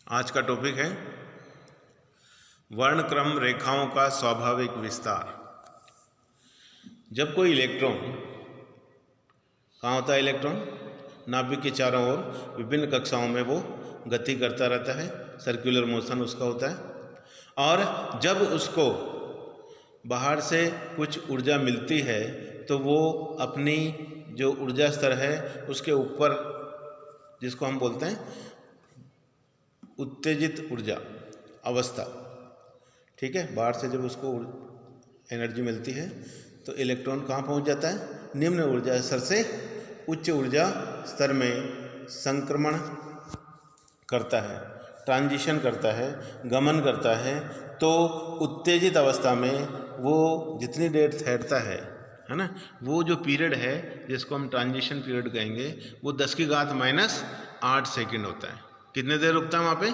आज का टॉपिक है वर्णक्रम रेखाओं का स्वाभाविक विस्तार। जब कोई इलेक्ट्रॉन, कहाँ होता है इलेक्ट्रॉन? नाभिक के चारों ओर विभिन्न कक्षाओं में वो गति करता रहता है, सर्कुलर मोशन उसका होता है। और जब उसको बाहर से कुछ ऊर्जा मिलती है तो वो अपनी जो ऊर्जा स्तर है उसके ऊपर, जिसको हम बोलते हैं उत्तेजित ऊर्जा अवस्था, ठीक है, बाहर से जब उसको एनर्जी मिलती है तो इलेक्ट्रॉन कहाँ पहुंच जाता है? निम्न ऊर्जा स्तर से उच्च ऊर्जा स्तर में संक्रमण करता है, ट्रांजिशन करता है, गमन करता है। तो उत्तेजित अवस्था में वो जितनी देर ठहरता है ना, वो जो पीरियड है जिसको हम ट्रांजिशन पीरियड कहेंगे, वो 10⁻⁸ सेकेंड होता है। कितने देर रुकता है वहाँ पे?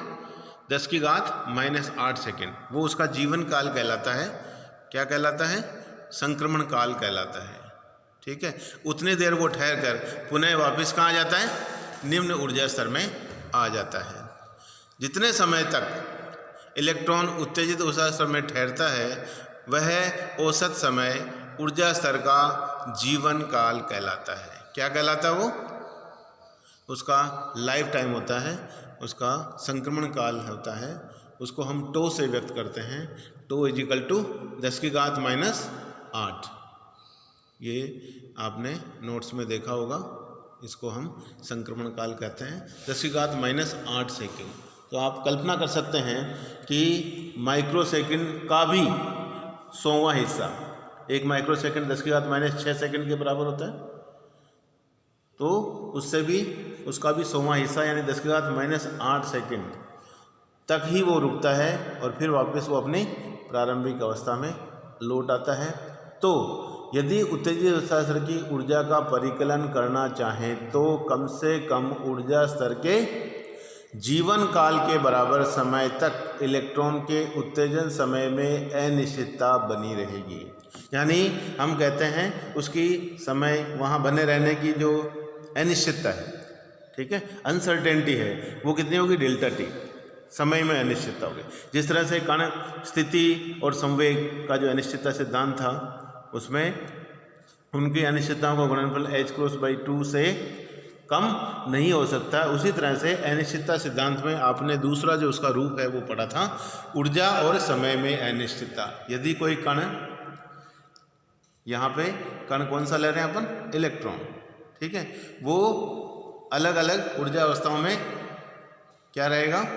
10⁻⁸ सेकेंड। वो उसका जीवन काल कहलाता है। क्या कहलाता है? संक्रमण काल कहलाता है, ठीक है। उतनी देर वो ठहर कर पुनः वापस कहाँ आ जाता है? निम्न ऊर्जा स्तर में आ जाता है। जितने समय तक इलेक्ट्रॉन उत्तेजित ऊर्जा स्तर में ठहरता है वह औसत समय ऊर्जा स्तर का जीवन काल कहलाता है। क्या कहलाता है वो? उसका लाइफ टाइम होता है, उसका संक्रमण काल होता है। उसको हम टो से व्यक्त करते हैं। To equal to 10⁻⁸। ये आपने नोट्स में देखा होगा। इसको हम संक्रमण काल कहते हैं, 10⁻⁸ सेकेंड। तो आप कल्पना कर सकते हैं कि माइक्रो सेकेंड का भी 100वां हिस्सा, एक माइक्रो सेकेंड 10⁻⁶ सेकेंड के बराबर होता है, तो उससे भी उसका भी 100वां हिस्सा यानी 10⁻⁸ सेकेंड तक ही वो रुकता है और फिर वापस वो अपनी प्रारंभिक अवस्था में लौट आता है। तो यदि उत्तेजित ऊर्जा स्तर की ऊर्जा का परिकलन करना चाहें तो कम से कम ऊर्जा स्तर के जीवन काल के बराबर समय तक इलेक्ट्रॉन के उत्तेजन समय में अनिश्चितता बनी रहेगी। यानी हम कहते हैं उसकी समय वहाँ बने रहने की जो अनिश्चितता है, ठीक है, अनसर्टेनिटी है, वो कितनी होगी? ΔT, समय में अनिश्चितता होगी। जिस तरह से कण स्थिति और संवेग का जो अनिश्चितता सिद्धांत था उसमें उनकी अनिश्चितताओं का गुणनफल h×2 से कम नहीं हो सकता, उसी तरह से अनिश्चितता सिद्धांत में आपने दूसरा जो उसका रूप है वो पढ़ा था, ऊर्जा और समय में अनिश्चितता। यदि कोई कण, यहाँ पे कण कौन सा ले रहे हैं अपन? इलेक्ट्रॉन, ठीक है, वो अलग अलग ऊर्जा अवस्थाओं में क्या रहेगा?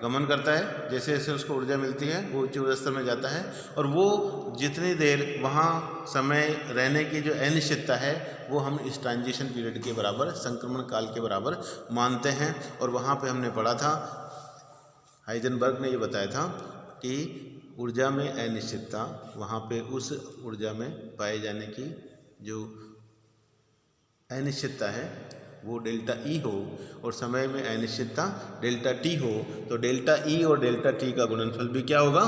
गमन करता है। जैसे जैसे उसको ऊर्जा मिलती है वो उच्च ऊर्जा स्तर में जाता है और वो जितनी देर वहाँ समय रहने की जो अनिश्चितता है वो हम इस ट्रांजिशन पीरियड के बराबर, संक्रमण काल के बराबर मानते हैं। और वहाँ पे हमने पढ़ा था, हाइजेनबर्ग ने ये बताया था कि ऊर्जा में अनिश्चितता, वहाँ पे उस ऊर्जा में पाए जाने की जो अनिश्चितता है वो ΔE हो और समय में अनिश्चितता ΔT हो, तो ΔE और ΔT का गुणनफल भी क्या होगा?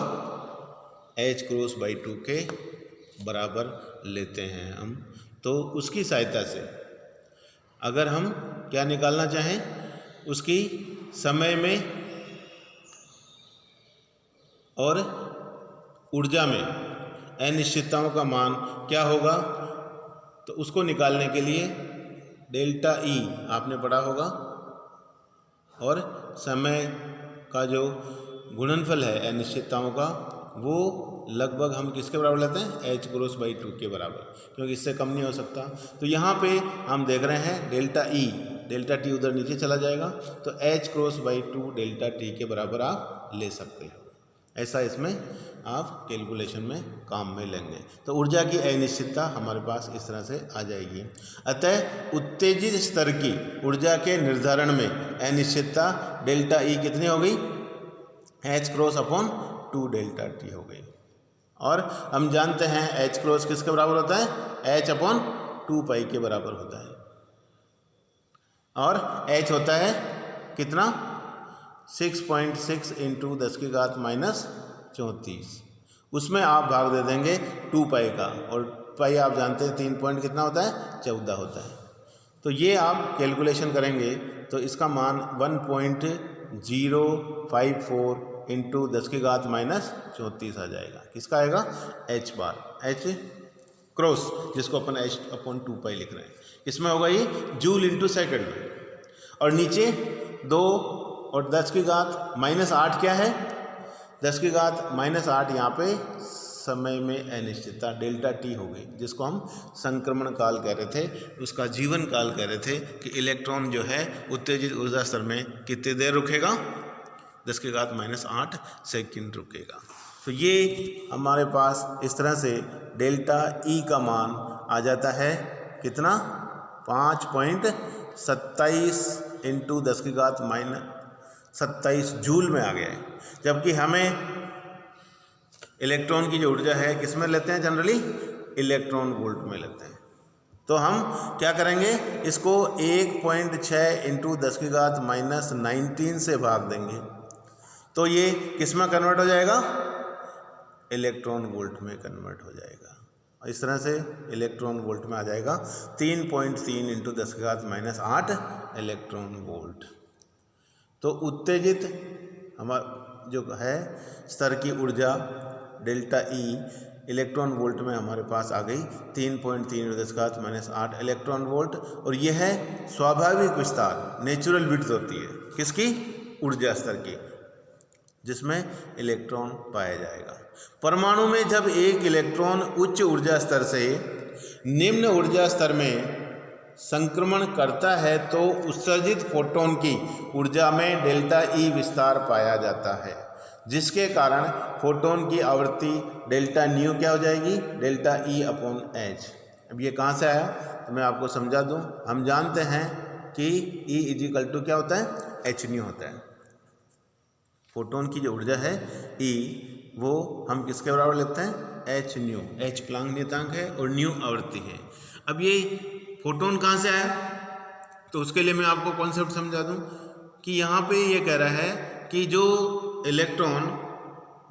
h×2 के बराबर लेते हैं हम। तो उसकी सहायता से अगर हम क्या निकालना चाहें, उसकी समय में और ऊर्जा में अनिश्चितताओं का मान क्या होगा, तो उसको निकालने के लिए ΔE आपने पढ़ा होगा और समय का जो गुणनफल है अनिश्चितताओं का वो लगभग हम किसके बराबर लेते हैं? h×2 के बराबर, क्योंकि इससे कम नहीं हो सकता। तो यहाँ पे हम देख रहे हैं ΔE, ΔT उधर नीचे चला जाएगा, तो h×2 ΔT के बराबर आप ले सकते हो। ऐसा इसमें आप कैलकुलेशन में काम में लेंगे तो ऊर्जा की अनिश्चितता हमारे पास इस तरह से आ जाएगी। अतः उत्तेजित स्तर की ऊर्जा के निर्धारण में अनिश्चितता ΔE कितनी हो गई? h×2 ΔT हो गई। और हम जानते हैं h× किसके बराबर होता है? h/2π के बराबर होता है। और h होता है कितना? 6.6 × 10⁻⁴। उसमें आप भाग दे देंगे 2π का, और पाई आप जानते हैं 3 पॉइंट कितना होता है? 14 होता है। तो ये आप कैलकुलेशन करेंगे तो इसका मान 054 इंटू 10 की घात माइनस 34 आ जाएगा। किसका आएगा? h बार, h क्रॉस, जिसको अपन h/2 लिख रहे हैं। इसमें होगा ये जूल इंटू सेकेंड। और नीचे 2 और 10 की घात माइनस 8 क्या है? 10 की घात माइनस 8 यहाँ पे समय में अनिश्चितता डेल्टा टी हो गई, जिसको हम संक्रमण काल कह रहे थे, उसका जीवन काल कह रहे थे कि इलेक्ट्रॉन जो है उत्तेजित ऊर्जा स्तर में कितनी देर रुकेगा? 10 की घात माइनस 8 सेकंड रुकेगा। तो ये हमारे पास इस तरह से डेल्टा ई का मान आ जाता है कितना? 5.27 इंटू 10 की घात माइनस 27 जूल में आ गया है। जबकि हमें इलेक्ट्रॉन की जो ऊर्जा है किस में लेते हैं? जनरली इलेक्ट्रॉन वोल्ट में लेते हैं। तो हम क्या करेंगे? इसको 1.6 इंटू 10 की घात माइनस 19 से भाग देंगे, तो ये किस में कन्वर्ट हो जाएगा? इलेक्ट्रॉन वोल्ट में कन्वर्ट हो जाएगा। इस तरह से इलेक्ट्रॉन वोल्ट में आ जाएगा 3.3 इंटू 10 की घात माइनस 8 इलेक्ट्रॉन वोल्ट। तो उत्तेजित हमारा जो है स्तर की ऊर्जा डेल्टा ई इलेक्ट्रॉन वोल्ट में हमारे पास आ गई 3.3 इंटू 10 की घात माइनस 8 इलेक्ट्रॉन वोल्ट। और यह है स्वाभाविक विस्तार, नेचुरल विड्थ होती है किसकी? ऊर्जा स्तर की, जिसमें इलेक्ट्रॉन पाया जाएगा। परमाणु में जब एक इलेक्ट्रॉन उच्च ऊर्जा स्तर से निम्न ऊर्जा स्तर में संक्रमण करता है तो उत्सर्जित फोटोन की ऊर्जा में डेल्टा ई विस्तार पाया जाता है, जिसके कारण फोटोन की आवृत्ति डेल्टा न्यू क्या हो जाएगी? Delta E upon H. अब ये कहाँ से आया तो मैं आपको समझा दूँ। हम जानते हैं कि ई इजिकल टू क्या होता है? एच न्यू होता है। फोटोन की जो ऊर्जा है ई, वो हम किसके बराबर लेते हैं? H new. एच प्लांक नियतांक है और न्यू आवृत्ति है। अब ये फोटोन कहाँ से आया तो उसके लिए मैं आपको कॉन्सेप्ट समझा दूं कि यहाँ पे ये कह रहा है कि जो इलेक्ट्रॉन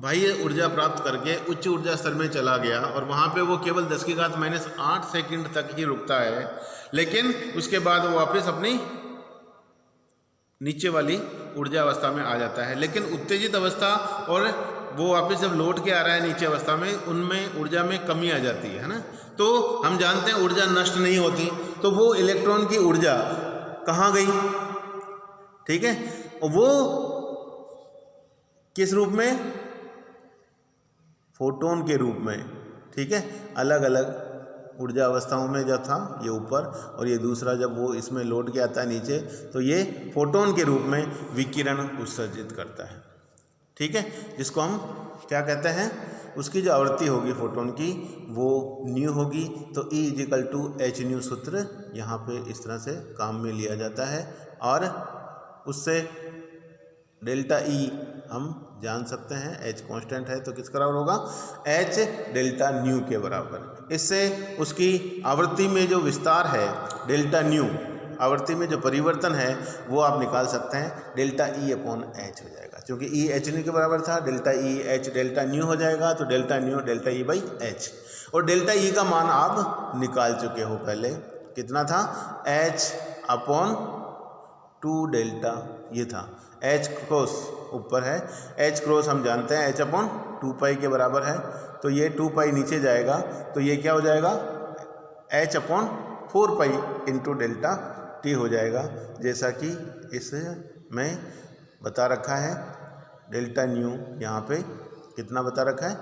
बाह्य ऊर्जा प्राप्त करके उच्च ऊर्जा स्तर में चला गया और वहाँ पे वो केवल 10 की घात माइनस 8 सेकंड तक ही रुकता है, लेकिन उसके बाद वो वापस अपनी नीचे वाली ऊर्जा अवस्था में आ जाता है। लेकिन उत्तेजित अवस्था और वो वापस जब लौट के आ रहा है नीचे अवस्था में, उनमें ऊर्जा में कमी आ जाती है ना। तो हम जानते हैं ऊर्जा नष्ट नहीं होती, तो वो इलेक्ट्रॉन की ऊर्जा कहाँ गई? ठीक है, वो किस रूप में? फोटोन के रूप में। ठीक है, अलग अलग ऊर्जा अवस्थाओं में जो था ये ऊपर और ये दूसरा जब वो इसमें लौट के आता है नीचे, तो ये फोटोन के रूप में विकिरण उत्सर्जित करता है। ठीक है, जिसको हम क्या कहते हैं? उसकी जो आवृत्ति होगी फोटोन की वो न्यू होगी। तो E equal to H nu सूत्र यहाँ पे इस तरह से काम में लिया जाता है और उससे डेल्टा E हम जान सकते हैं। H कांस्टेंट है तो किस बराबर होगा? H डेल्टा न्यू के बराबर। इससे उसकी आवृत्ति में जो विस्तार है डेल्टा न्यू, आवृत्ति में जो परिवर्तन है वो आप निकाल सकते हैं। डेल्टा ई अपॉन एच हो जाएगा, क्योंकि ई एच न्यू के बराबर था। Delta E H delta nu हो जाएगा, तो delta nu delta E by H. और डेल्टा ई का मान आप निकाल चुके हो पहले, कितना था? एच अपॉन 2 डेल्टा, ये था। एच क्रॉस ऊपर है, एच क्रॉस हम जानते हैं एच अपॉन 2 पाई के बराबर है, तो ये 2 पाई नीचे जाएगा, तो ये क्या हो जाएगा? H upon 4 pi into delta T हो जाएगा, जैसा कि इसमें बता रखा है। डेल्टा न्यू यहाँ पे कितना बता रखा है?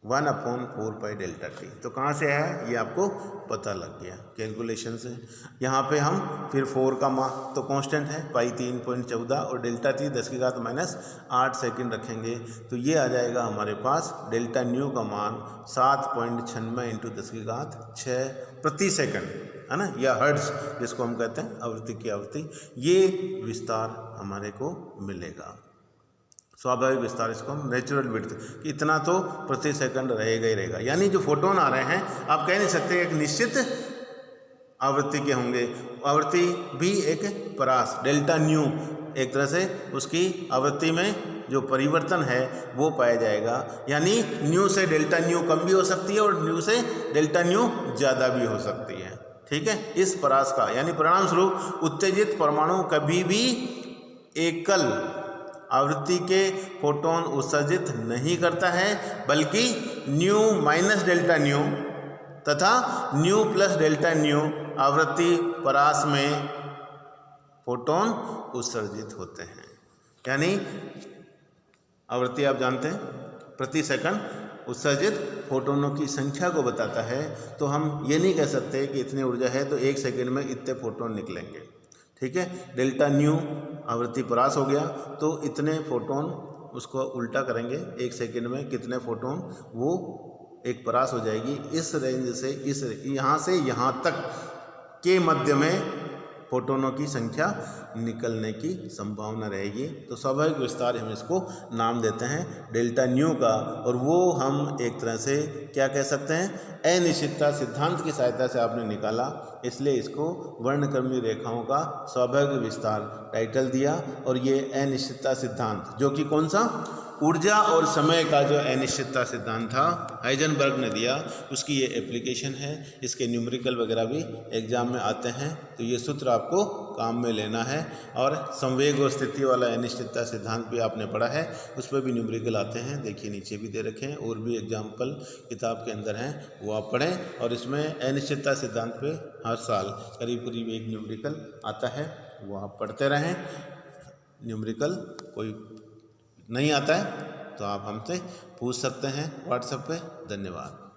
1/4 पाई डेल्टा टी। तो कहाँ से है ये आपको पता लग गया कैलकुलेशन से। यहाँ पे हम फिर 4 का मान तो कांस्टेंट है पाई 3.14 और डेल्टा टी 10 की घात माइनस 8 सेकंड रखेंगे, तो ये आ जाएगा हमारे पास डेल्टा न्यू का मान 7.96 इंटू 10 की घात 6 प्रति सेकंड, है ना, या हर्ट्ज जिसको हम कहते हैं, आवृत्ति की आवृत्ति। ये विस्तार हमारे को मिलेगा, स्वाभाविक विस्तार, इसको हम नेचुरल विड्थ, इतना तो प्रति सेकंड रहेगा ही रहेगा। यानी जो फोटोन आ रहे हैं आप कह नहीं सकते एक निश्चित आवृत्ति के होंगे, आवृत्ति भी एक परास डेल्टा न्यू, एक तरह से उसकी आवृत्ति में जो परिवर्तन है वो पाया जाएगा। यानी न्यू से डेल्टा न्यू कम भी हो सकती है और न्यू से डेल्टा न्यू ज़्यादा भी हो सकती है। ठीक है, इस परास का यानी परिणाम स्वरूप उत्तेजित परमाणु कभी भी एकल आवृत्ति के फोटोन उत्सर्जित नहीं करता है, बल्कि न्यू माइनस डेल्टा न्यू तथा न्यू प्लस डेल्टा न्यू आवृत्ति परास में फोटोन उत्सर्जित होते हैं। यानी आवृत्ति आप जानते हैं प्रति सेकंड उत्सर्जित फोटोनों की संख्या को बताता है। तो हम ये नहीं कह सकते कि इतनी ऊर्जा है तो एक सेकंड में इतने फोटोन निकलेंगे, ठीक है। डेल्टा न्यू आवृत्ति परास हो गया तो इतने फोटोन, उसको उल्टा करेंगे एक सेकंड में कितने फोटोन, वो एक परास हो जाएगी। इस रेंज से इस यहाँ से यहाँ तक के मध्य में फोटोनों की संख्या निकलने की संभावना रहेगी। तो स्वाभाविक विस्तार हम इसको नाम देते हैं डेल्टा न्यू का, और वो हम एक तरह से क्या कह सकते हैं, अनिश्चितता सिद्धांत की सहायता से आपने निकाला, इसलिए इसको वर्णक्रमीय रेखाओं का स्वाभाविक विस्तार टाइटल दिया। और ये अनिश्चितता सिद्धांत जो कि कौन सा, ऊर्जा और समय का जो अनिश्चितता सिद्धांत था हाइजेनबर्ग ने दिया, उसकी ये एप्लीकेशन है। इसके न्यूमेरिकल वगैरह भी एग्जाम में आते हैं, तो ये सूत्र आपको काम में लेना है। और संवेग और स्थिति वाला अनिश्चितता सिद्धांत भी आपने पढ़ा है, उस पर भी न्यूमेरिकल आते हैं, देखिए नीचे भी दे रखे हैं, और भी एग्जाम्पल किताब के अंदर हैं, वो आप पढ़ें। और इसमें अनिश्चितता सिद्धांत पे हर साल करीब करीब एक न्यूमेरिकल आता है, वो आप पढ़ते रहें। न्यूमेरिकल कोई नहीं आता है तो आप हमसे पूछ सकते हैं व्हाट्सएप पे। धन्यवाद।